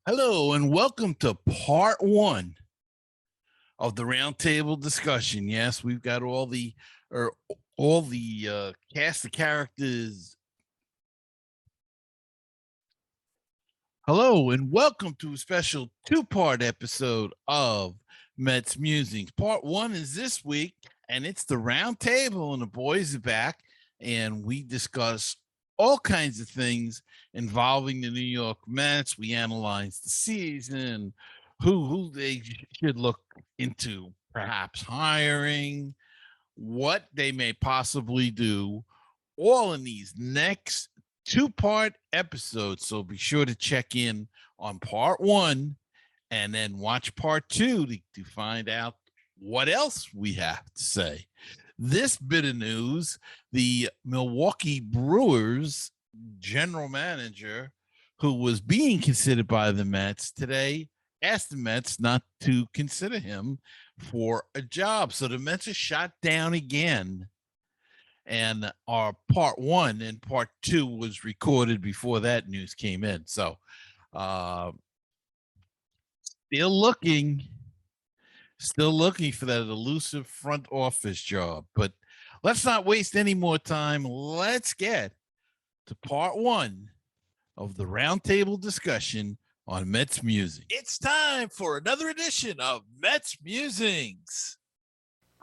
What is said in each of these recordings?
Hello and welcome to part one of the roundtable discussion. Yes, we've got all the cast of characters. Hello and welcome to a special two-part episode of Mets Musings. Part one is this week, and it's the roundtable, and the boys are back, and we discuss all kinds of things involving the New York Mets. We analyze the season, who they should look into, perhaps hiring, what they may possibly do, all in these next two-part episodes. So be sure to check in on part one and then watch part two to find out what else we have to say. This bit of news, the Milwaukee Brewers general manager, who was being considered by the Mets today, asked the Mets not to consider him for a job. So the Mets are shot down again. And our part one and part two was recorded before that news came in. So still looking for that elusive front office job. But let's not waste any more time. Let's get to part one of the roundtable discussion on Mets Musings. It's time for another edition of Mets Musings.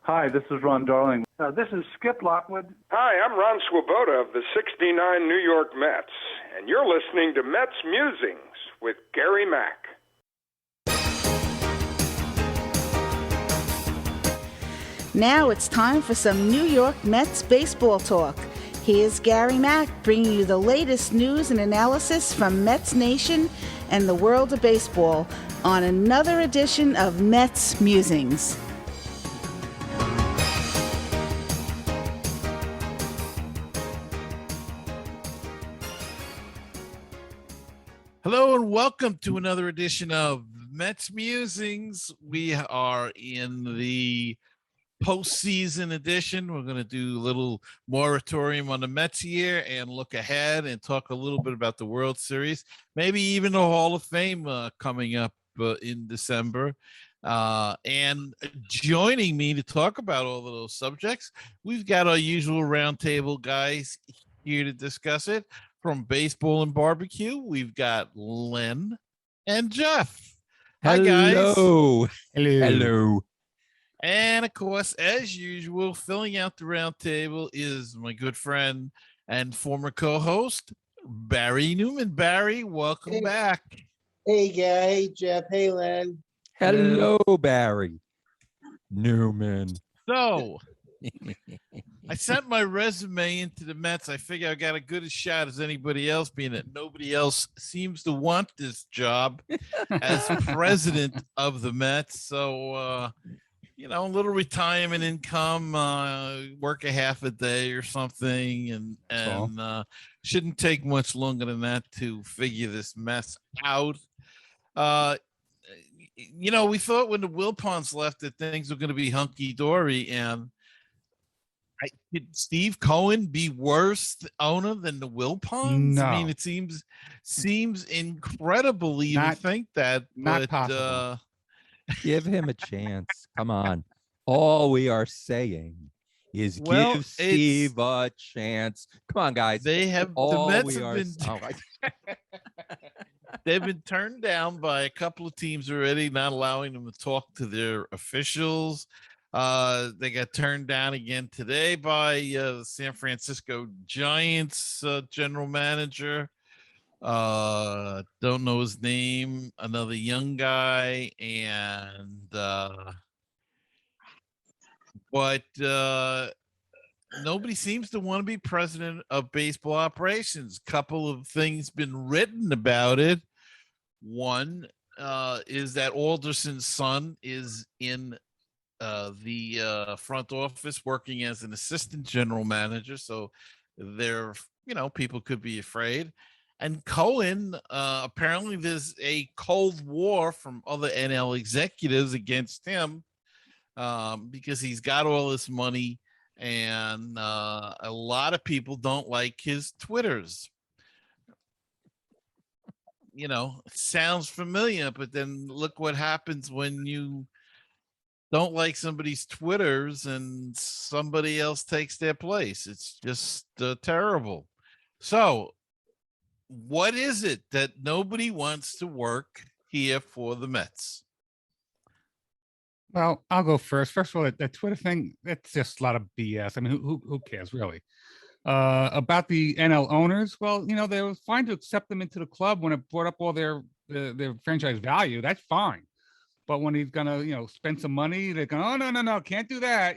Hi, this is Ron Darling. This is Skip Lockwood. Hi, I'm Ron Swoboda of the 69 New York Mets, and you're listening to Mets Musings with Gary Mack. Now it's time for some New York Mets baseball talk. Here's Gary Mack bringing you the latest news and analysis from Mets Nation and the world of baseball on another edition of Mets Musings. Hello and welcome to another edition of Mets Musings. We are in the postseason edition. We're going to do a little moratorium on the Mets here and look ahead and talk a little bit about the World Series, maybe even the Hall of Fame coming up in December. And joining me to talk about all of those subjects, we've got our usual roundtable guys here to discuss it. From Baseball and Barbecue, we've got Len and Jeff. Hi, guys. Hello. And, of course, as usual, filling out the roundtable is my good friend and former co-host, Barry Newman. Barry, welcome back. Hey, Gary. Hey, Jeff. Hey, Len. Hello, Barry Newman. So, I sent my resume into the Mets. I figure I got a good a shot as anybody else, being that nobody else seems to want this job as president of the Mets. So, a little retirement income, work a half a day or something, and shouldn't take much longer than that to figure this mess out. We thought when the Wilpons left that things were going to be hunky-dory, and could Steve Cohen be worse owner than the Wilpons? No. I mean, it seems incredible to even think that. Not possible. Give him a chance. Come on. All we are saying is give Steve a chance. Come on, guys. The Mets have been they've been turned down by a couple of teams already, not allowing them to talk to their officials. They got turned down again today by the San Francisco Giants general manager. Don't know his name, another young guy, and but nobody seems to want to be president of baseball operations. Couple of things been written about it. One is that Alderson's son is in the front office working as an assistant general manager. So people could be afraid. And Cohen, apparently there's a Cold War from other NL executives against him because he's got all this money, and a lot of people don't like his Twitters. it sounds familiar, but then look what happens when you don't like somebody's Twitters and somebody else takes their place. It's just terrible. So, what is it that nobody wants to work here for the Mets? Well, I'll go first. First of all, that Twitter thing, that's just a lot of BS. I mean, who cares really? About the NL owners, well, they were fine to accept them into the club when it brought up all their franchise value. That's fine. But when he's gonna, spend some money, they're going, oh no, can't do that,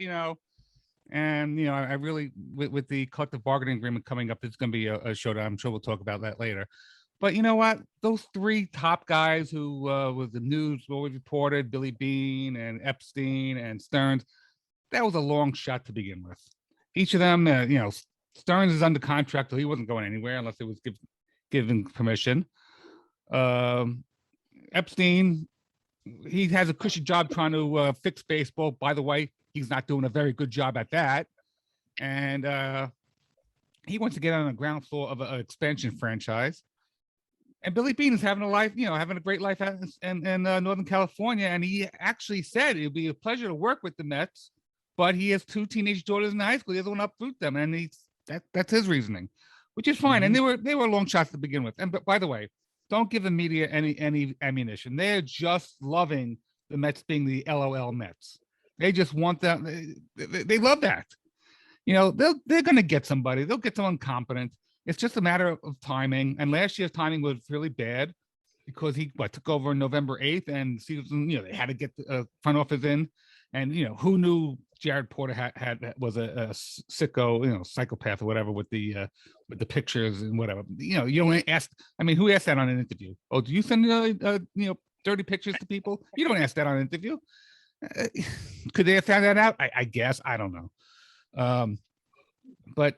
And I really, with the collective bargaining agreement coming up, it's going to be a showdown. I'm sure we'll talk about that later. But you know what? Those three top guys who was the news always reported, Billy Bean and Epstein and Stearns, that was a long shot to begin with. Each of them, Stearns is under contract, so he wasn't going anywhere unless it was given permission. Epstein, he has a cushy job trying to fix baseball. By the way, he's not doing a very good job at that. And he wants to get on the ground floor of an expansion franchise. And Billy Bean is having a life, having a great life in Northern California. And he actually said it would be a pleasure to work with the Mets, but he has two teenage daughters in high school. He doesn't want to uproot them. And that's his reasoning, which is fine. Mm-hmm. And they were long shots to begin with. And but by the way, don't give the media any ammunition. They're just loving the Mets being the LOL Mets. They just want them. They love that. They're going to get somebody. They'll get someone competent. It's just a matter of timing. And last year's timing was really bad because he took over on November 8th, and season, they had to get the front office in. And who knew Jared Porter was a sicko, psychopath or whatever with the pictures and whatever. You don't ask. I mean, who asked that on an interview? Oh, do you send dirty pictures to people? You don't ask that on an interview. Could they have found that out? I guess. I don't know. But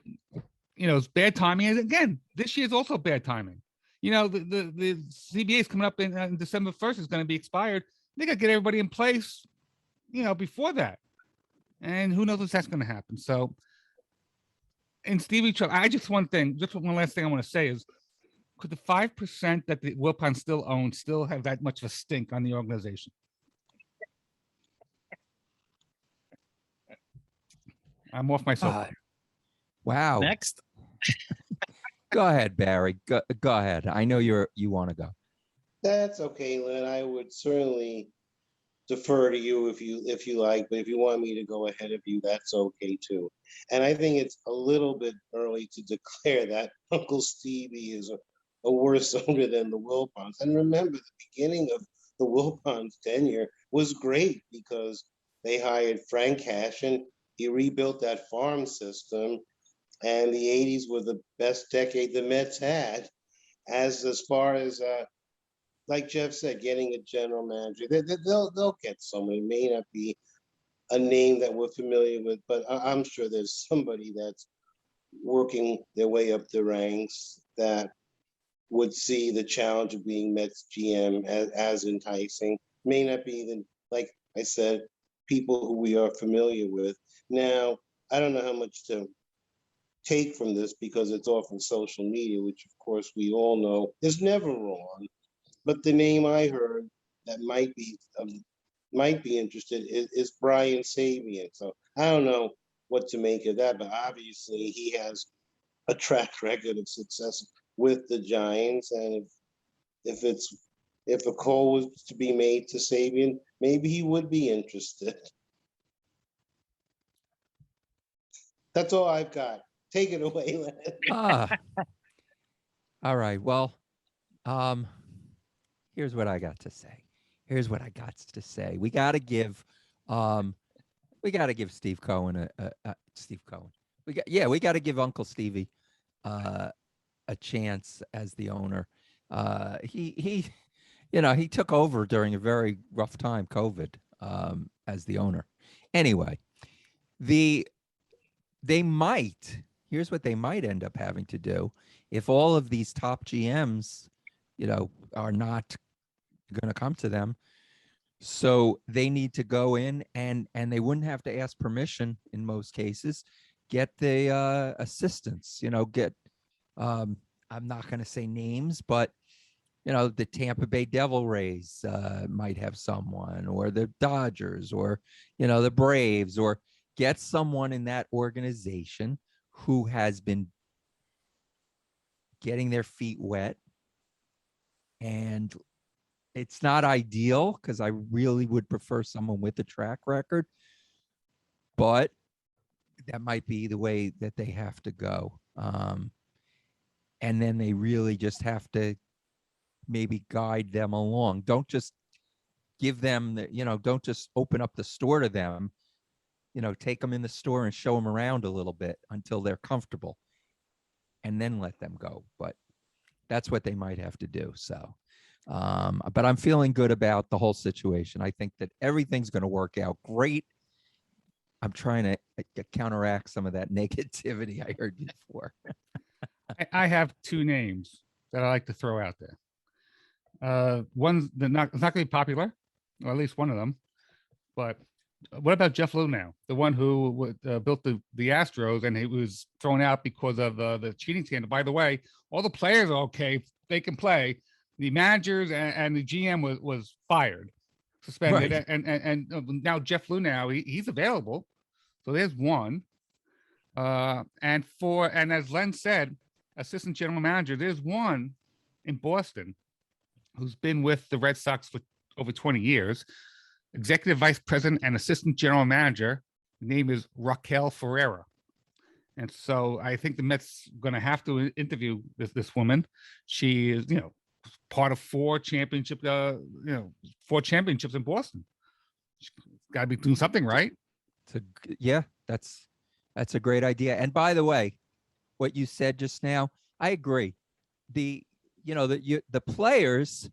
it's bad timing. And again, this year is also bad timing. The CBA is coming up in December 1st. Is going to be expired. They got to get everybody in place, before that. And who knows if that's going to happen. So, and Stevie, just one last thing I want to say is, could the 5% that the Wilpon still owns still have that much of a stink on the organization? I'm off my soapbox. Wow. Next. Go ahead, Barry. Go ahead. I know you want to go. That's okay, Lynn. I would certainly defer to you if you like, but if you want me to go ahead of you, that's okay too. And I think it's a little bit early to declare that Uncle Stevie is a worse owner than the Wilpons. And remember, the beginning of the Wilpons' tenure was great because they hired Frank Cash and he rebuilt that farm system. And the 80s were the best decade the Mets had, as far as like Jeff said, getting a general manager. They'll get someone. It may not be a name that we're familiar with, but I'm sure there's somebody that's working their way up the ranks that would see the challenge of being Mets GM as enticing. May not be even, like I said, people who we are familiar with. Now, I don't know how much to take from this because it's off of social media, which of course we all know is never wrong. But the name I heard that might be interested is Brian Sabian. So I don't know what to make of that, but obviously he has a track record of success with the Giants, and if a call was to be made to Sabian, maybe he would be interested. That's all I've got. Take it away, Len. All right. Well, here's what I got to say. We got to give Steve Cohen Steve Cohen. We got to give Uncle Stevie a chance as the owner. He took over during a very rough time, COVID, as the owner. Anyway, here's what they might end up having to do if all of these top GMs, are not going to come to them. So they need to go in and they wouldn't have to ask permission in most cases, get the assistance, I'm not going to say names, but the Tampa Bay Devil Rays might have someone, or the Dodgers, or, the Braves, or get someone in that organization who has been getting their feet wet. And it's not ideal because I really would prefer someone with a track record, but that might be the way that they have to go. And then they really just have to maybe guide them along. Don't just give them don't just open up the store to them, take them in the store and show them around a little bit until they're comfortable and then let them go. But that's what they might have to do. So, but I'm feeling good about the whole situation. I think that everything's going to work out great. I'm trying to counteract some of that negativity I heard before. I have two names that I like to throw out there. One's it's not going to be popular, or at least one of them. But what about Jeff Luhnow, the one who built the Astros, and he was thrown out because of the cheating scandal? By the way, all the players are okay; they can play. The managers and the GM was fired, suspended, Right. and now Jeff Luhnow, he's available. So there's one. And as Len said, assistant general manager, there's one in Boston who's been with the Red Sox for over 20 years, executive vice president and assistant general manager. The name is Raquel Ferreira. And so I think the Mets going to have to interview this woman. She is, part of four championships in Boston. She's got to be doing something right. Yeah, that's a great idea. And by the way, what you said just now, I agree. The players,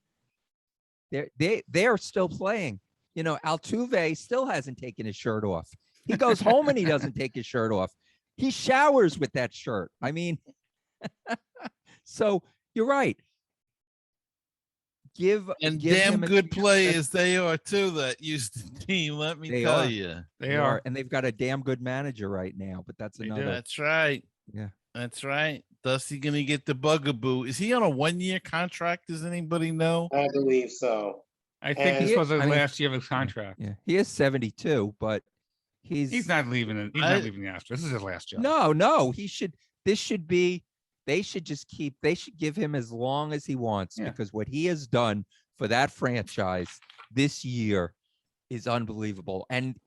they're still playing. Altuve still hasn't taken his shirt off. He goes home and he doesn't take his shirt off. He showers with that shirt. I mean, so you're right. Give damn good players they are too that used the team. Let me tell you, they are, and they've got a damn good manager right now. But that's another. That's right. Yeah, that's right. Dusty gonna get the bugaboo. Is he on a 1-year contract? Does anybody know? I believe so. I think this was the last year of his contract. Yeah, he is 72, but he's not leaving it. He's not leaving the Astros. This is his last job. No, he should. This should be. They should just keep. They should give him as long as he wants, because what he has done for that franchise this year is unbelievable. And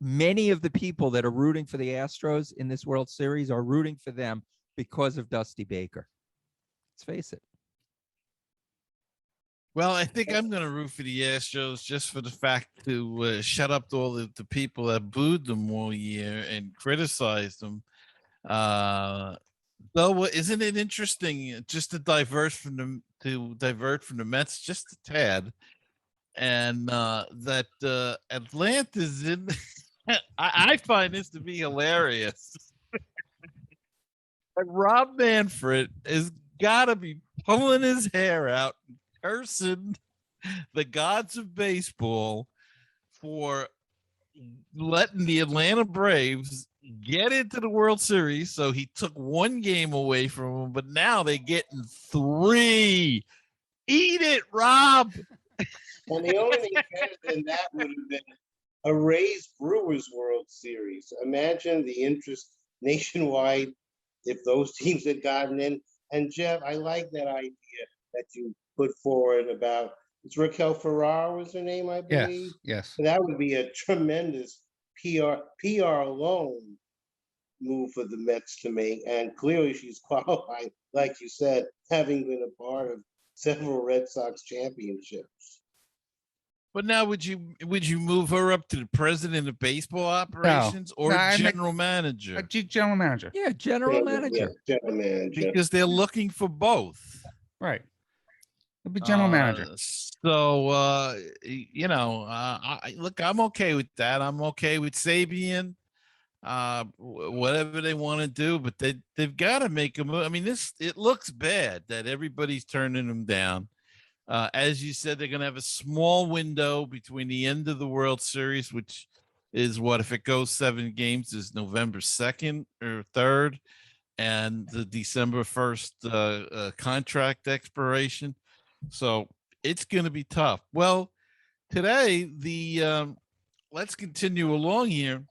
many of the people that are rooting for the Astros in this World Series are rooting for them because of Dusty Baker. Let's face it. Well, I think I'm going to root for the Astros just for the fact to shut up to all the people that booed them all year and criticized them. Though, isn't it interesting just to divert from the Mets just a tad, and that Atlanta's in? I find this to be hilarious. Rob Manfred has got to be pulling his hair out, cursing the gods of baseball for letting the Atlanta Braves get into the World Series. So he took one game away from them, but now they're getting 3. Eat it, Rob. And the only thing better than that would have been a Rays Brewers World Series. Imagine the interest nationwide if those teams had gotten in. And Jeff, I like that idea that you put forward about, it's Raquel Ferrara was her name, I believe. Yes. So that would be a tremendous PR alone move for the Mets to make. And clearly she's qualified, like you said, having been a part of several Red Sox championships. But now, would you move her up to the president of baseball operations or general manager? General manager. Yeah, general manager. Yeah, general manager. Because they're looking for both. Right. It'll be general manager. So look, I'm okay with that. I'm okay with Sabian. Whatever they want to do, but they've got to make a move. I mean, it looks bad that everybody's turning them down. As you said, they're going to have a small window between the end of the World Series, which is what, if it goes 7 games, is November 2nd or 3rd, and the December 1st contract expiration. So it's going to be tough. Well, today, let's continue along here.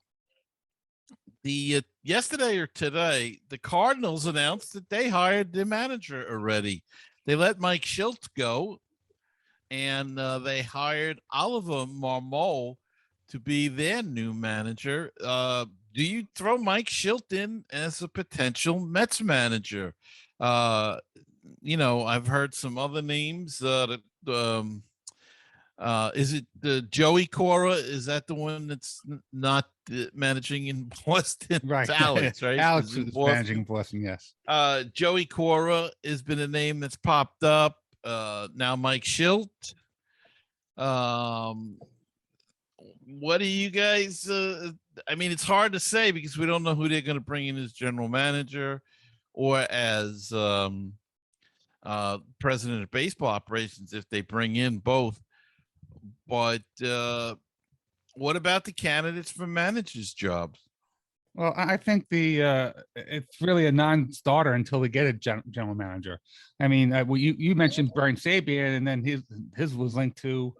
Yesterday or today, the Cardinals announced that they hired the manager already. They let Mike Schultz go, and they hired Oliver Marmol to be their new manager. Do you throw Mike Schultz in as a potential Mets manager? I've heard some other names. Is it Joey Cora? Is that the one that's not managing in Boston? Right. It's Alex, right? Alex in is managing Boston, yes. Joey Cora has been a name that's popped up. Now Mike Schultz. What do you guys? I mean, it's hard to say because we don't know who they're going to bring in as general manager or as president of baseball operations if they bring in both. But what about the candidates for managers' jobs? Well, I think it's really a non-starter until we get a general manager. I mean, well, you mentioned Brian Sabian, and then his was linked to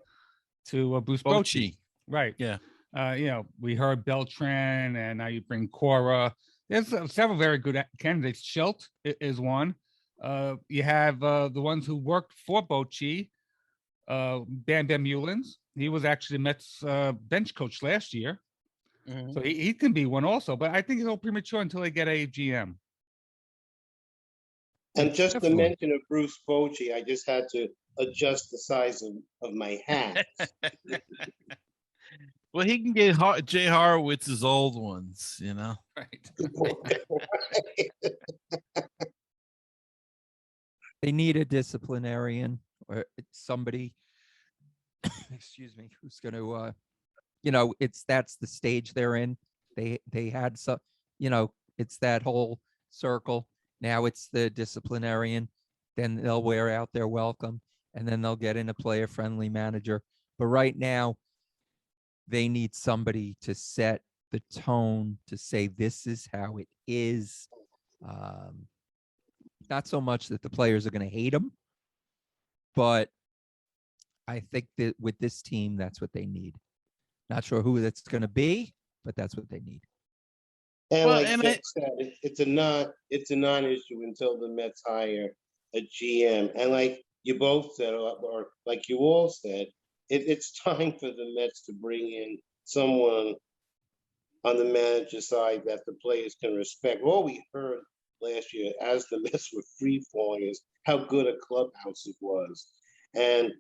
Bruce Bochy, right? Yeah. We heard Beltran, and now you bring Cora. There's several very good candidates. Schultz is one. You have the ones who worked for Bochy. Bam Mulins. He was actually the Mets bench coach last year. Mm-hmm. So he can be one also, but I think it's all premature until they get a GM. And just to mention of Bruce Bochy, I just had to adjust the size of my hat. Well, he can get Jay Horowitz's old ones, Right. They need a disciplinarian or somebody, excuse me, who's going to, that's the stage they're in. They had some, it's that whole circle. Now it's the disciplinarian. Then they'll wear out their welcome, and then they'll get in a player-friendly manager. But right now, they need somebody to set the tone, to say this is how it is. Not so much that the players are going to hate them, but I think that with this team, that's what they need. Not sure who that's going to be, but that's what they need. And Jeff said, it's a non-issue until the Mets hire a GM. And like you both said, or like you all said, it's time for the Mets to bring in someone on the manager side that the players can respect. All we heard last year as the Mets were free falling is how good a clubhouse it was. And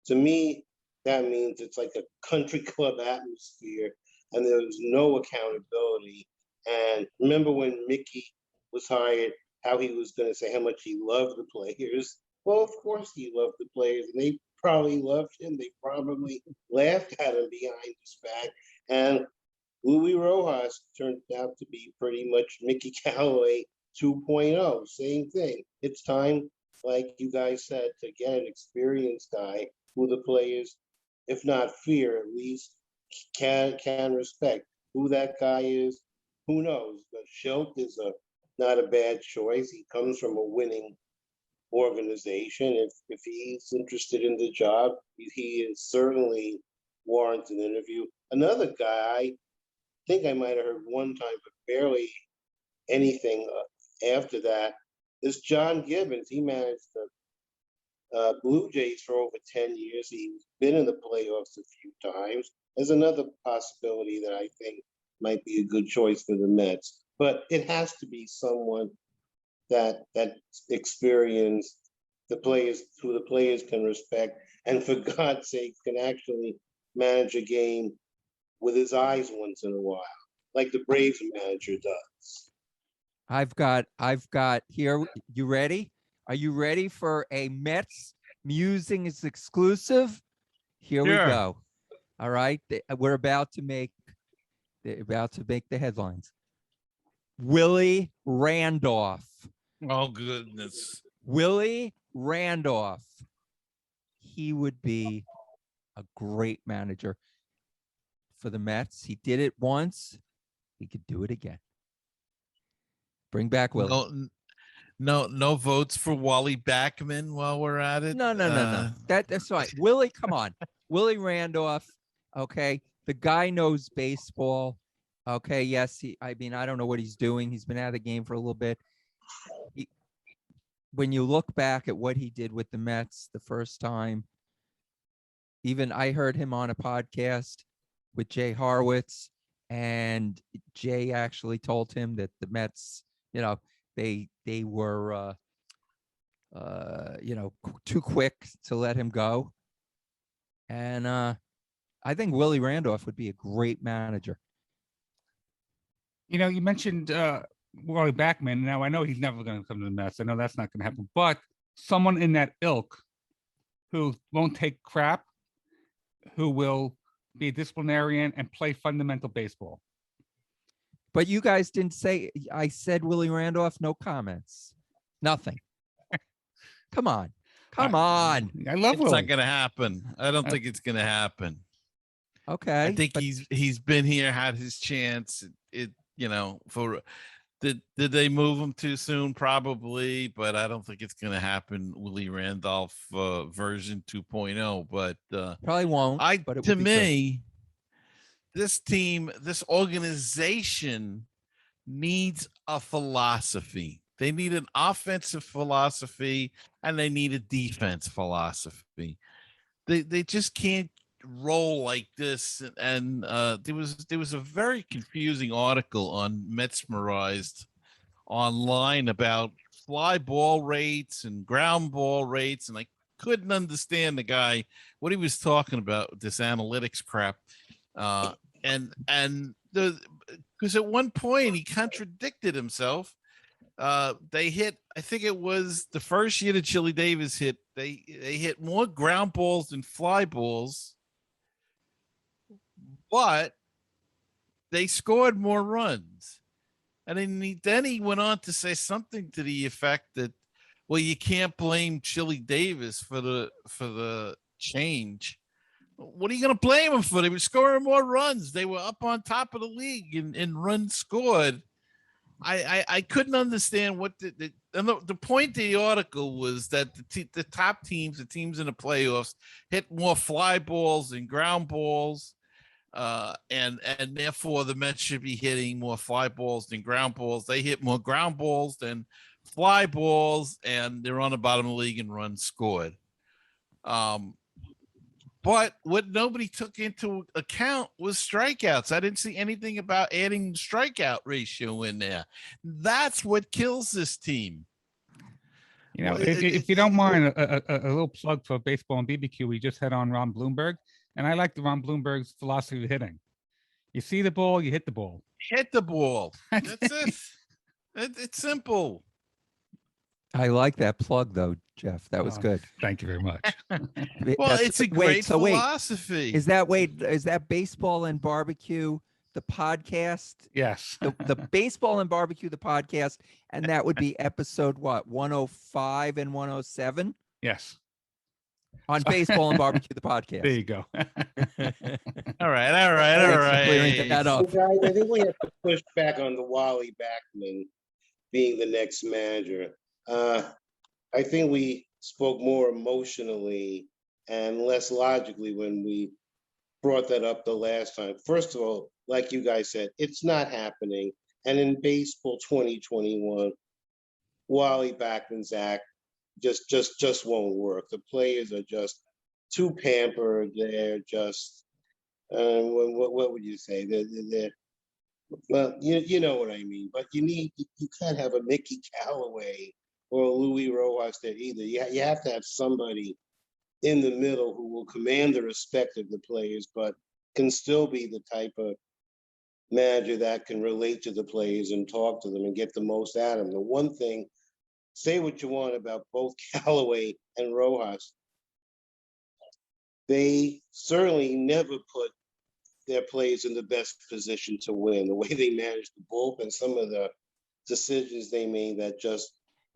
to me, that means it's like a country club atmosphere and there's no accountability. And remember when Mickey was hired, how he was going to say how much he loved the players. Well, of course he loved the players, and they probably loved him. They probably laughed at him behind his back. And Louis Rojas turned out to be pretty much Mickey Callaway 2.0. Same thing. It's time, like you guys said, to get an experienced guy who the players, if not fear, at least can respect. Who that guy is, who knows? But Schultz is not a bad choice. He comes from a winning organization. If he's interested in the job, he is certainly warrants an interview. Another guy, I think I might have heard one time, but barely anything after that, is John Gibbons. He managed the Blue Jays for over 10 years. He's been in the playoffs a few times. There's another possibility that I think might be a good choice for the Mets. But it has to be someone that experience the players, who the players can respect, and for God's sake can actually manage a game with his eyes once in a while, like the Braves manager does. I've got here. You ready? Are you ready for a Mets Musings exclusive? Here we go. All right. They're about to make the headlines. Willie Randolph. Oh, goodness. Willie Randolph. He would be a great manager for the Mets. He did it once. He could do it again. Bring back Willie. No votes for Wally Backman while we're at it. No. That's fine. Willie, come on. Willie Randolph. Okay. The guy knows baseball. Okay. Yes. I don't know what he's doing. He's been out of the game for a little bit. When you look back at what he did with the Mets the first time, even I heard him on a podcast with Jay Horwitz, and Jay actually told him that the Mets, they were, too quick to let him go. And I think Willie Randolph would be a great manager. You mentioned Wally Backman. Now, I know he's never going to come to the Mets. I know that's not going to happen. But someone in that ilk who won't take crap, who will be a disciplinarian and play fundamental baseball. But you guys didn't say, I said Willie Randolph, no comments. Nothing. Come on. I love It's Willie. not gonna happen. I don't think it's gonna happen. Okay. I think he's been here, had his chance. For did they move him too soon? Probably, but I don't think it's gonna happen. Willie Randolph version 2.0, but probably won't. But it to would be me, this team, this organization needs a philosophy. They need an offensive philosophy and they need a defense philosophy. They just can't roll like this. And there was a very confusing article on MetsMusings online about fly ball rates and ground ball rates, and I couldn't understand the guy what he was talking about with this analytics crap. Because at one point he contradicted himself. They hit, I think it was the first year that Chili Davis hit, they hit more ground balls than fly balls, but they scored more runs. And then he went on to say something to the effect that, well, you can't blame Chili Davis for the change. What are you going to blame him for? They were scoring more runs. They were up on top of the league in runs scored. I couldn't understand what the point of the article was that the top teams, the teams in the playoffs, hit more fly balls than ground balls, and therefore the Mets should be hitting more fly balls than ground balls. They hit more ground balls than fly balls, and they're on the bottom of the league in runs scored. But what nobody took into account was strikeouts. I didn't see anything about adding strikeout ratio in there. That's what kills this team. If you don't mind, a little plug for baseball and BBQ, we just had on Ron Bloomberg, and I like Ron Bloomberg's philosophy of hitting. You see the ball, you hit the ball. Hit the ball. That's it. It's simple. I like that plug, though, Jeff. That was good. Thank you very much. Well, it's a great philosophy. Is that Baseball and Barbecue, the podcast? Yes. The Baseball and Barbecue, the podcast, and that would be episode what, 105 and 107? Yes. On Baseball and Barbecue, the podcast. There you go. All right. Clearing that up. So guys, I think we have to push back on the Wally Backman being the next manager. I think we spoke more emotionally and less logically when we brought that up the last time. First of all, like you guys said, it's not happening. And in baseball 2021, Wally Backman's act just won't work. The players are just too pampered. They're just what would you say? They're well, you know what I mean. But you can't have a Mickey Callaway or Louis Rojas there either. You have to have somebody in the middle who will command the respect of the players, but can still be the type of manager that can relate to the players and talk to them and get the most out of them. The one thing, say what you want about both Callaway and Rojas, they certainly never put their players in the best position to win. The way they managed the bullpen, some of the decisions they made that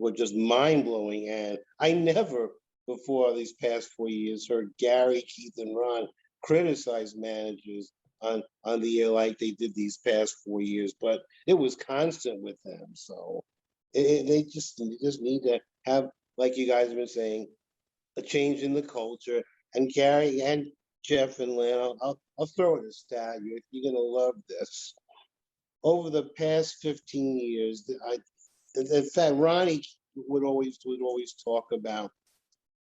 were just mind-blowing. And I never, before these past 4 years, heard Gary, Keith, and Ron criticize managers on the year like they did these past 4 years, but it was constant with them. So they just need to have, like you guys have been saying, a change in the culture. And Gary and Jeff and Lynn, I'll throw it a stat. You're gonna love this. Over the past 15 years, in fact, Ronnie would always talk about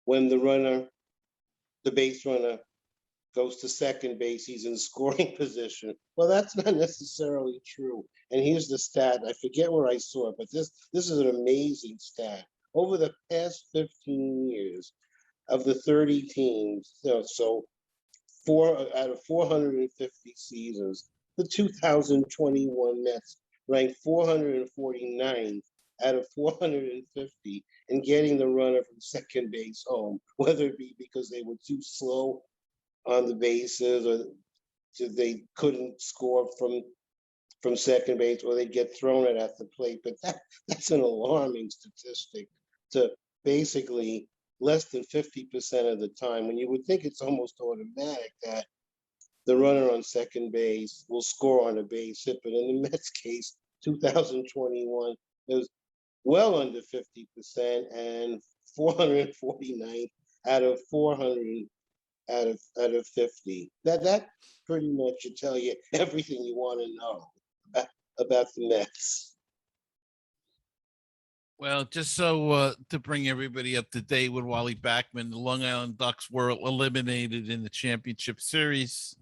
when the base runner goes to second base, he's in scoring position. Well, that's not necessarily true. And here's the stat. I forget where I saw it, but this is an amazing stat. Over the past 15 years, of the 30 teams, so 450 seasons, the 2021 Mets ranked 449th out of 450 in getting the runner from second base home, whether it be because they were too slow on the bases or they couldn't score from second base, or they get thrown it at the plate. But that's an alarming statistic to basically less than 50% of the time, when you would think it's almost automatic that the runner on second base will score on a base hit. But in the Mets case, 2021, it was well under 50% and 449 out of 400 out of 50. That pretty much should tell you everything you want to know about the Mets. Well, just so to bring everybody up to date with Wally Backman, the Long Island Ducks were eliminated in the championship series.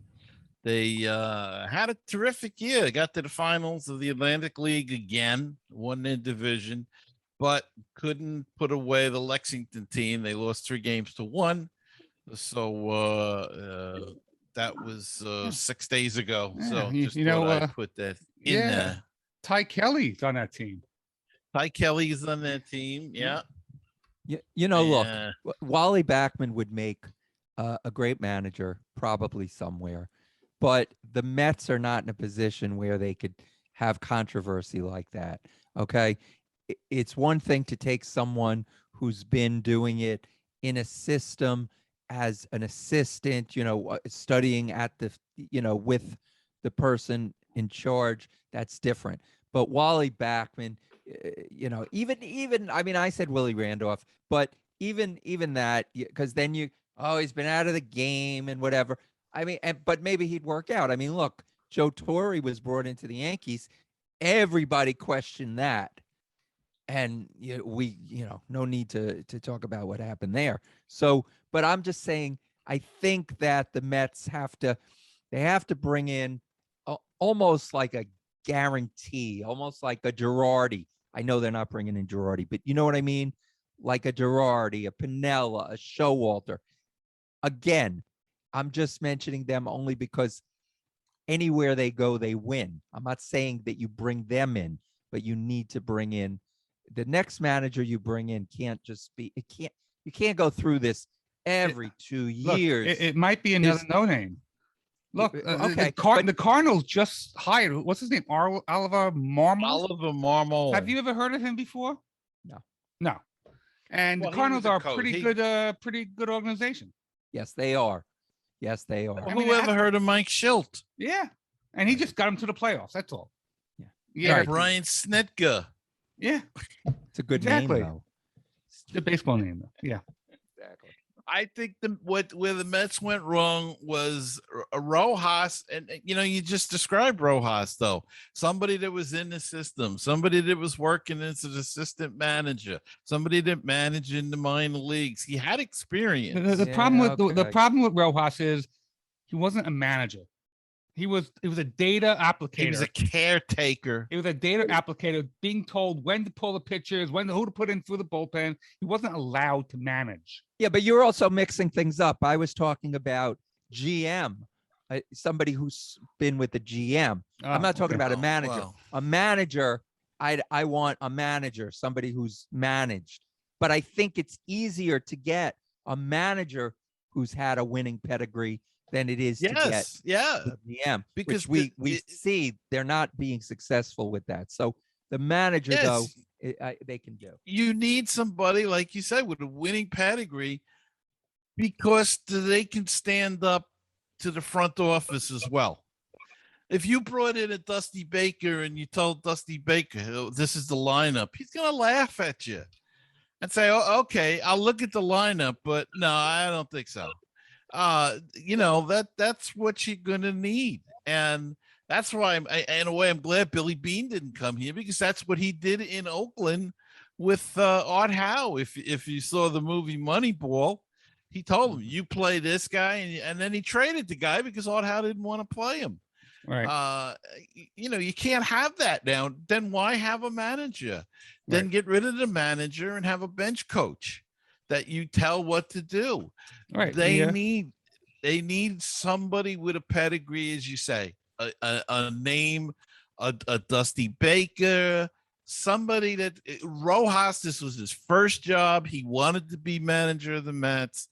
They had a terrific year. Got to the finals of the Atlantic League again, won their division, but couldn't put away the Lexington team. They lost 3-1. So that was 6 days ago. So just I'd put that in there. Ty Kelly's on that team. Ty Kelly's on that team. Yeah. Look, Wally Backman would make a great manager probably somewhere, but the Mets are not in a position where they could have controversy like that. Okay. It's one thing to take someone who's been doing it in a system as an assistant, studying at the, with the person in charge. That's different. But Wally Backman, even I mean, I said Willie Randolph, but even that, because then he's been out of the game and whatever. I mean, but maybe he'd work out. I mean, look, Joe Torre was brought into the Yankees. Everybody questioned that. And no need to talk about what happened there. So, but I'm just saying, I think that the Mets have to bring in almost like a guarantee, almost like a Girardi. I know they're not bringing in Girardi, but you know what I mean? Like a Girardi, a Piniella, a Showalter. Again, I'm just mentioning them only because anywhere they go, they win. I'm not saying that you bring them in, but you need to bring in the next manager you bring in. You can't go through this every 2 years. It might be another no-name. Look, okay. The Cardinals just hired, what's his name? Oliver Marmol? Oliver Marmol. Have you ever heard of him before? No. And the Cardinals are a pretty good organization. Yes, they are. Whoever heard of Mike Schilt? Yeah. And he just got him to the playoffs. That's all. Yeah. Right. Brian Snetka. Yeah. It's a good name, though. It's a baseball name, though. Yeah. Exactly. I think where the Mets went wrong was Rojas, and you just described Rojas, though. Somebody that was in the system, somebody that was working as an assistant manager, somebody that managed in the minor leagues. He had experience. The problem with Rojas is he wasn't a manager. He was a data applicator. He was a caretaker. He was a data applicator, being told when to pull the pitchers, who to put in through the bullpen. He wasn't allowed to manage. Yeah, but you're also mixing things up. I was talking about GM, somebody who's been with the GM. I'm not talking about a manager. Wow. A manager, I want a manager, somebody who's managed. But I think it's easier to get a manager who's had a winning pedigree than it is to get the GM, because we see they're not being successful with that. So the manager, though, they can do. You need somebody, like you said, with a winning pedigree, because they can stand up to the front office as well. If you brought in a Dusty Baker and you told Dusty Baker, "Oh, this is the lineup," he's going to laugh at you and say, "Oh, okay, I'll look at the lineup, but no, I don't think so." That's what you're going to need. And that's why in a way, I'm glad Billy Bean didn't come here, because that's what he did in Oakland with Art Howe. If you saw the movie Moneyball, he told him, "You play this guy," and then he traded the guy because Art Howe didn't want to play him. Right. You can't have that now. Then why have a manager? Then Right. get rid of the manager and have a bench coach that you tell what to do. Right. They Yeah. need somebody with a pedigree, as you say, a name, a Dusty Baker, somebody that Rojas. This was his first job. He wanted to be manager of the Mets,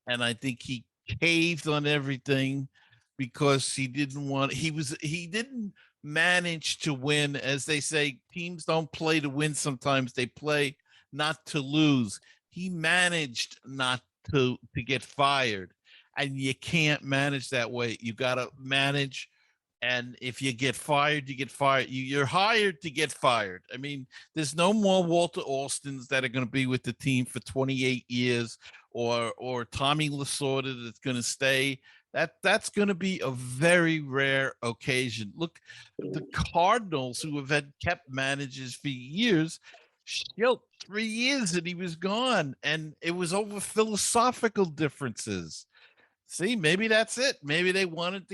and I think he caved on everything because he didn't manage to win. As they say, teams don't play to win. Sometimes they play not to lose. He managed not to get fired, and you can't manage that way. You got to manage, and if you get fired, you get fired. You're hired to get fired. I mean, there's no more Walter Austins that are going to be with the team for 28 years, or Tommy Lasorda that's going to stay. That's going to be a very rare occasion. Look, the Cardinals, who have kept managers for years, Shildt 3 years and he was gone, and it was over philosophical differences. See, maybe that's it. Maybe they wanted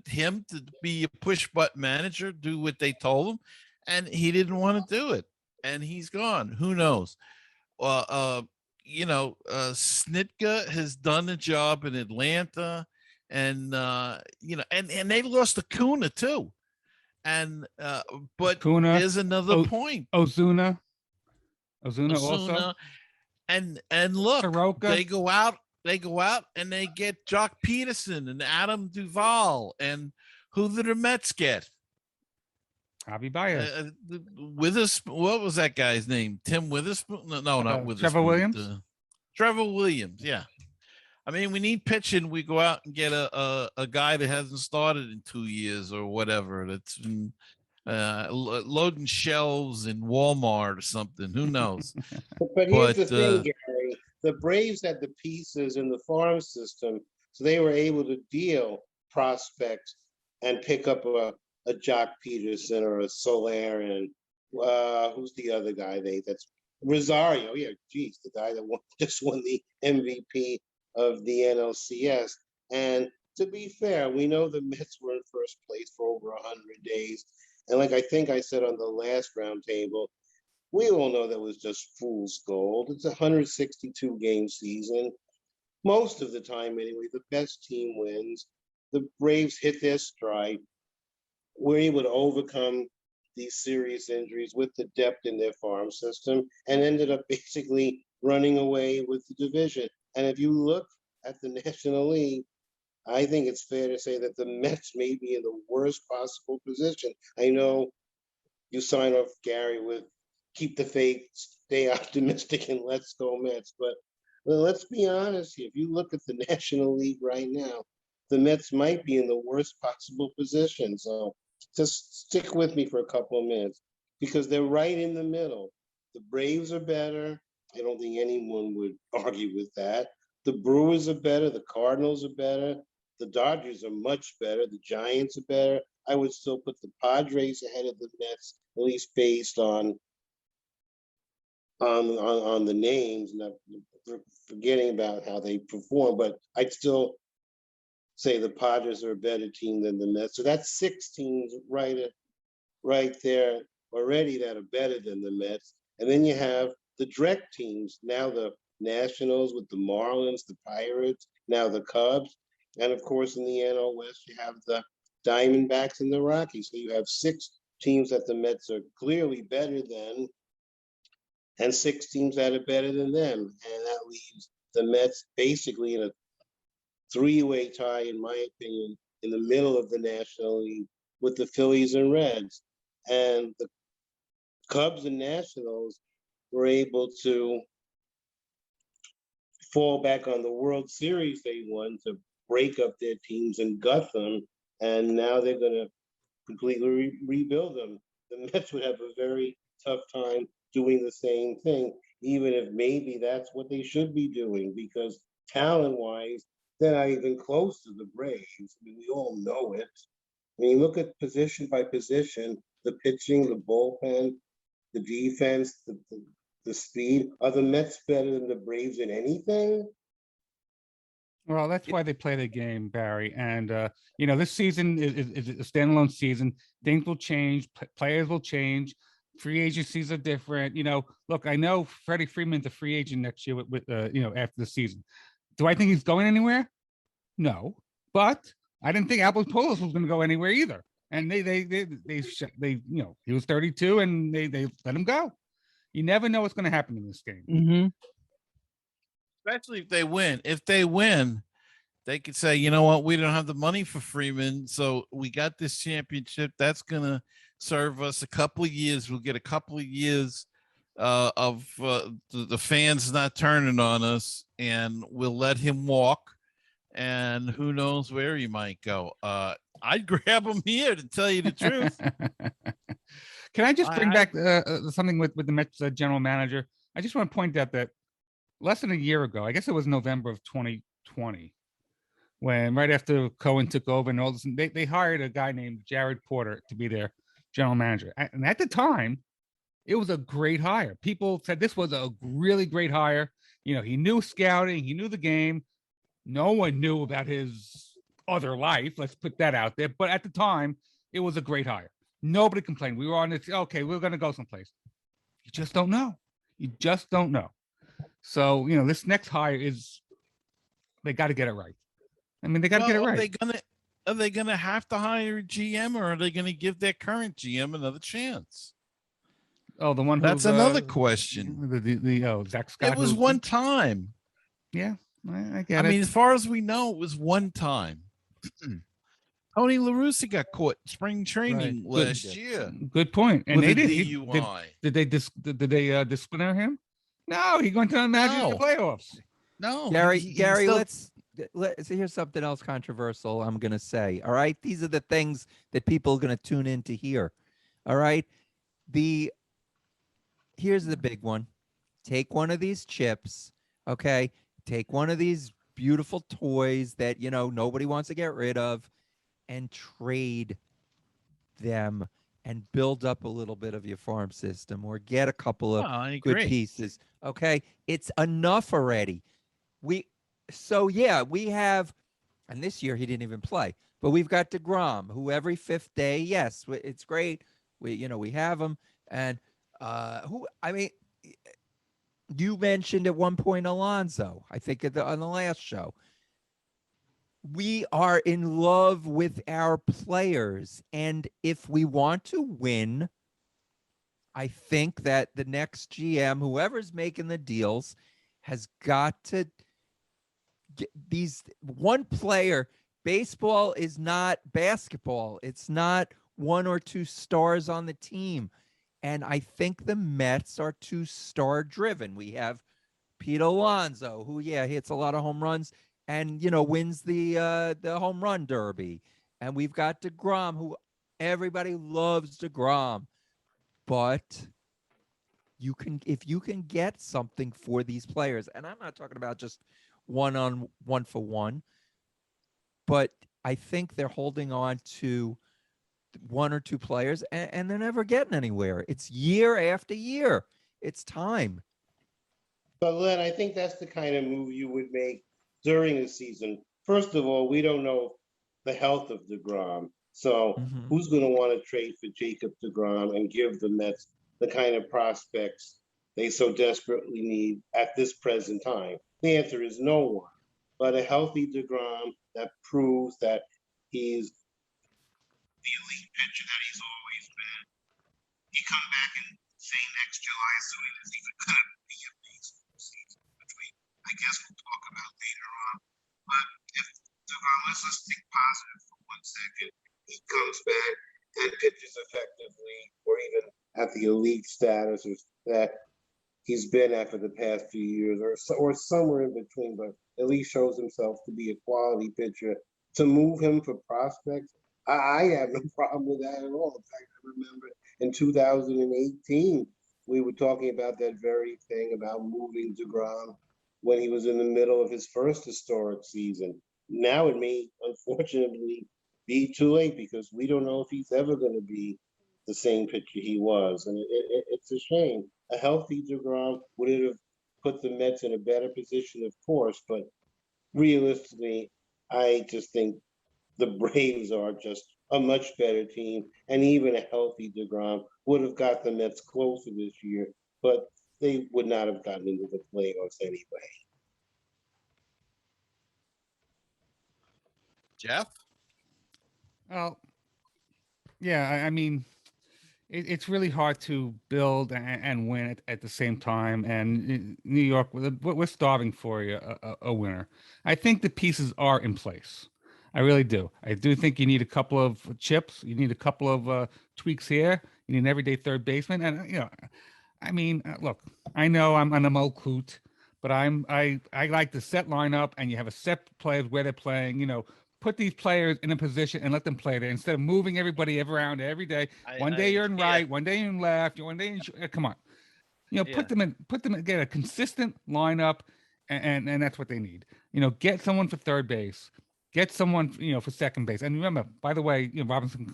him to be a push button manager, do what they told him, and he didn't want to do it, and he's gone. Who knows? Snitka has done a job in Atlanta, and and they lost Acuna too. And but Kuna, here's another point. Ozuna also. Osuna and look, Soroka. they go out and they get Jock Peterson and Adam Duvall, and who did the Mets get? Javi Baez. What was that guy's name? Tim Witherspoon? No, not Witherspoon. Trevor Williams. Trevor Williams. Yeah. I mean, we need pitching. We go out and get a guy that hasn't started in 2 years or whatever. That's been loading shelves in Walmart or something. Who knows? But here's the thing, Gary. The Braves had the pieces in the farm system, so they were able to deal prospects and pick up a Jock Peterson or a Soler, and who's the other guy? That's Rosario. Yeah, geez, the guy that just won the MVP of the NLCS. And to be fair, we know the Mets were in first place for over 100 days. And like I think I said on the last roundtable, we all know that was just fool's gold. It's a 162 game season. Most of the time, anyway, the best team wins. The Braves hit their stride, were able to overcome these serious injuries with the depth in their farm system, and ended up basically running away with the division. And if you look at the National League, I think it's fair to say that the Mets may be in the worst possible position. I know you sign off, Gary, with keep the faith, stay optimistic, and let's go Mets. But let's be honest here. If you look at the National League right now, the Mets might be in the worst possible position. So just stick with me for a couple of minutes, because they're right in the middle. The Braves are better. I don't think anyone would argue with that. The Brewers are better. The Cardinals are better. The Dodgers are much better. The Giants are better. I would still put the Padres ahead of the Mets, at least based on the names, not forgetting about how they perform. But I'd still say the Padres are a better team than the Mets. So that's 6 teams right there already that are better than the Mets. And then you have the dreck teams, now the Nationals with the Marlins, the Pirates, now the Cubs. And of course, in the NL West, you have the Diamondbacks and the Rockies. So you have 6 teams that the Mets are clearly better than, and 6 teams that are better than them. And that leaves the Mets basically in a 3-way tie, in my opinion, in the middle of the National League with the Phillies and Reds. And the Cubs and Nationals were able to fall back on the World Series they won to break up their teams and gut them. and now they're going to completely rebuild them. The Mets would have a very tough time doing the same thing, even if maybe that's what they should be doing, because talent-wise, they're not even close to the Braves. I mean, we all know it. When you look at position by position, the pitching, the bullpen, the defense, the speed, are the Mets better than the Braves in anything? Well, that's why they play the game, Barry. And this season is a standalone season. Things will change. Players will change. Free agencies are different. Look, I know Freddie Freeman's a free agent next year with after the season. Do I think he's going anywhere? No, but I didn't think Albert Pujols was going to go anywhere either. And they he was 32 and they let him go. You never know what's going to happen in this game. Mm-hmm. Especially if they win. If they win, they could say, you know what, we don't have the money for Freeman, so we got this championship. That's going to serve us a couple of years. We'll get a couple of years of the fans not turning on us, and we'll let him walk, and who knows where he might go. I'd grab him here, to tell you the truth. Can I just bring back something with the Mets general manager? I just want to point out that less than a year ago, I guess it was November of 2020, when right after Cohen took over and all this, they hired a guy named Jared Porter to be their general manager. And at the time, it was a great hire. People said this was a really great hire. He knew scouting, he knew the game. No one knew about his other life. Let's put that out there. But at the time, it was a great hire. Nobody complained. We were on this, okay, we're going to go someplace. You just don't know. You just don't know. So, this next hire they got to get it right. I mean, they got to get it right. Are they gonna have to hire a GM, or are they gonna give their current GM another chance? Oh, the one that's another question. Zach Scott. It was one time. Yeah, I get it. I mean, as far as we know, it was one time. Tony La Russa got caught spring training last year. Good point. And with they a did. DUI. Did they disciplinary him? No, he went to the Magic playoffs. No, Gary, still... let's here's something else controversial. I'm gonna say. All right, these are the things that people are gonna tune in to hear. All right, here's the big one. Take one of these chips. Okay, take one of these beautiful toys that nobody wants to get rid of, and trade them and build up a little bit of your farm system, or get a couple of good pieces. Okay, it's enough already. We have, and this year he didn't even play, but we've got DeGrom, who every fifth day, yes, it's great. We have him, and you mentioned at one point Alonso, I think on the last show. We are in love with our players, and if we want to win, I think that the next GM, whoever's making the deals, has got to get these one player. Baseball is not basketball. It's not one or two stars on the team. And I think the Mets are too star driven. We have Pete Alonso, who, hits a lot of home runs and, wins the home run derby. And we've got DeGrom, who everybody loves DeGrom. But if you can get something for these players, and I'm not talking about just one for one, but I think they're holding on to one or two players and they're never getting anywhere. It's year after year. It's time. But Len, I think that's the kind of move you would make during the season. First of all, we don't know the health of DeGrom. So who's going to want to trade for Jacob DeGrom and give the Mets the kind of prospects they so desperately need at this present time? The answer is no one. But a healthy DeGrom that proves that he's the elite pitcher that he's always been. He come back and say next July, assuming there's even going to be a baseball season, which I guess we'll talk about later on. But if DeGrom, let's just think positive for 1 second. He comes back and pitches effectively, or even at the elite status that he's been at for the past few years, or somewhere in between, but at least shows himself to be a quality pitcher. To move him for prospects, I have no problem with that at all. In fact, I remember in 2018, we were talking about that very thing about moving DeGrom when he was in the middle of his first historic season. Now it may, unfortunately, be too late because we don't know if he's ever going to be the same pitcher he was. And it's a shame. A healthy DeGrom would have put the Mets in a better position, of course, but realistically, I just think the Braves are just a much better team, and even a healthy DeGrom would have got the Mets closer this year, but they would not have gotten into the playoffs anyway. Jeff? Well, yeah, I mean, it's really hard to build and win at the same time. And New York, we're starving for you a winner. I think the pieces are in place. I really do. I do think you need a couple of chips. You need a couple of tweaks here. You need an everyday third baseman. And I mean, look, I know I'm an old coot, but I like the set lineup, and you have a set players where they're playing. Put these players in a position and let them play there instead of moving everybody around every day. One day you're in right, one day you're in left, one day come on. Put them in, get a consistent lineup, and that's what they need. Get someone for third base, get someone for second base. And remember, by the way, Robinson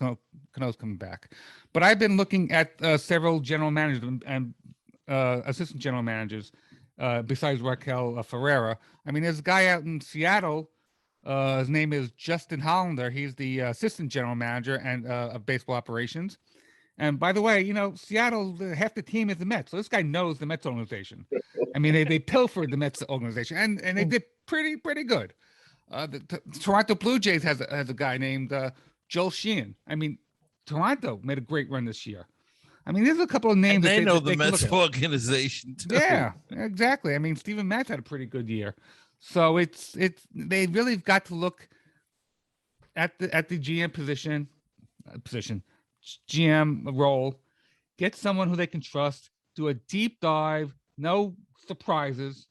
Cano's coming back. But I've been looking at several general managers and assistant general managers besides Raquel Ferreira. I mean, there's a guy out in Seattle. His name is Justin Hollander. He's the assistant general manager and of baseball operations. And by the way, Seattle, half the team is the Mets. So this guy knows the Mets organization. I mean, they pilfered the Mets organization, and they did pretty good. The Toronto Blue Jays has a guy named Joel Sheehan. I mean, Toronto made a great run this year. I mean, there's a couple of names And they know that the Mets organization too. Yeah, exactly. I mean, Steven Matz had a pretty good year. So it's they really got to look at the GM position, GM role, get someone who they can trust, do a deep dive, no surprises,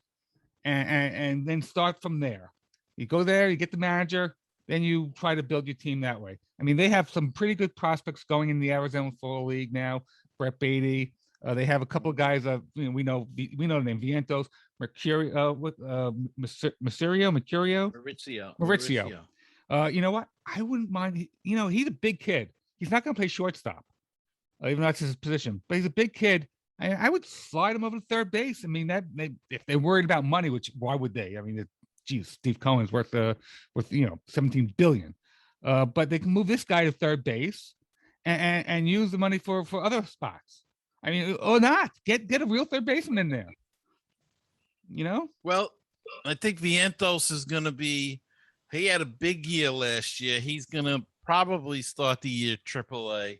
and then start from there. You go there, you get the manager, then you try to build your team that way. I mean, they have some pretty good prospects going in the Arizona Fall League now. Brett Beatty. They have a couple of guys. We know the name Vientos, Mauricio. You know what? I wouldn't mind. He's a big kid. He's not going to play shortstop, even though that's his position. But he's a big kid. I would slide him over to third base. I mean, if they're worried about money, which why would they? I mean, Steve Cohen's worth 17 billion. But they can move this guy to third base and use the money for other spots. I mean, or not get a real third baseman in there. Well, I think Vientos is going to be. He had a big year last year. He's going to probably start the year AAA,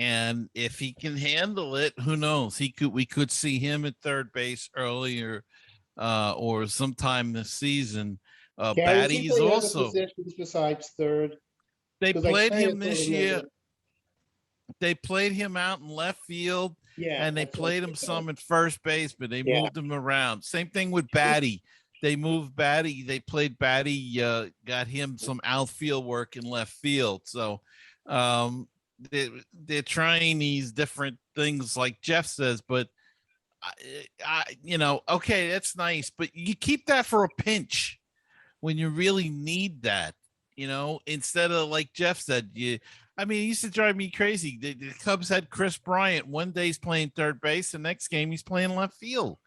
and if he can handle it, who knows? We could see him at third base earlier, or sometime this season. Batty's also besides third. They played him this year. They played him out in left field, and they played him some at first base, but they moved him around. Same thing with Batty. They moved Batty. They played Batty, got him some outfield work in left field. So they're trying these different things, like Jeff says. But okay, that's nice. But you keep that for a pinch when you really need that. Instead of, like Jeff said, it used to drive me crazy. The Cubs had Chris Bryant. One day he's playing third base. The next game he's playing left field.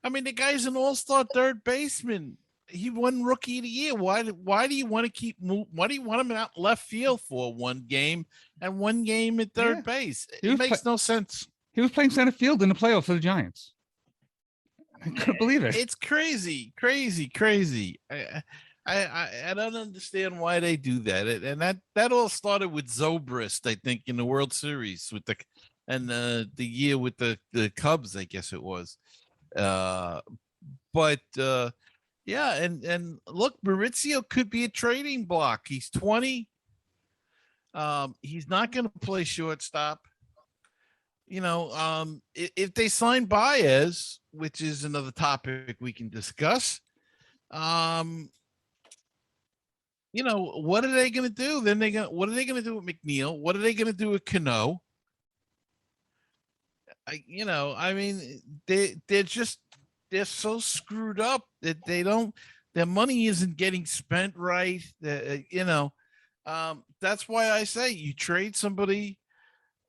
I mean, the guy's an all-star third baseman. He won Rookie of the Year. Why do you want to why do you want him out left field for one game and one game at third base? It makes no sense. He was playing center field in the playoffs for the Giants. I couldn't believe it. It's crazy. I don't understand why they do that. And that all started with Zobrist, I think, in the World Series with the year with the Cubs, I guess it was. And look, Mauricio could be a trading block. He's 20. He's not going to play shortstop. If they sign Baez, which is another topic we can discuss, what are they going to do? Then what are they going to do with McNeil? What are they going to do with Cano? I mean, they're so screwed up that their money isn't getting spent right. That's why I say you trade somebody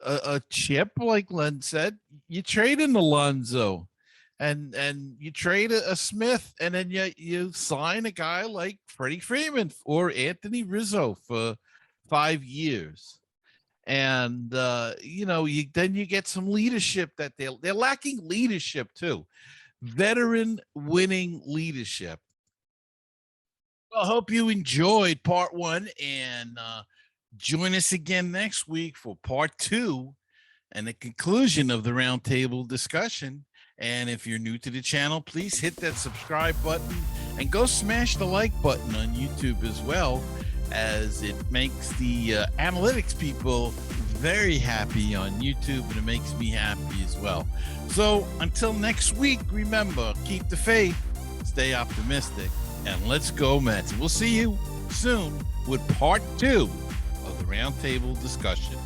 a chip, like Len said, you trade in Alonso, and you trade a Smith, and then you sign a guy like Freddie Freeman or Anthony Rizzo for 5 years. And you get some leadership that they're lacking leadership too, veteran winning leadership. Well, I hope you enjoyed part 1, and join us again next week for part 2 and the conclusion of the roundtable discussion. And if you're new to the channel, please hit that subscribe button and go smash the like button on YouTube as well, as it makes the analytics people very happy on YouTube, and it makes me happy as well. So until next week, remember, keep the faith, stay optimistic, and let's go Mets. We'll see you soon with part 2 of the roundtable discussion.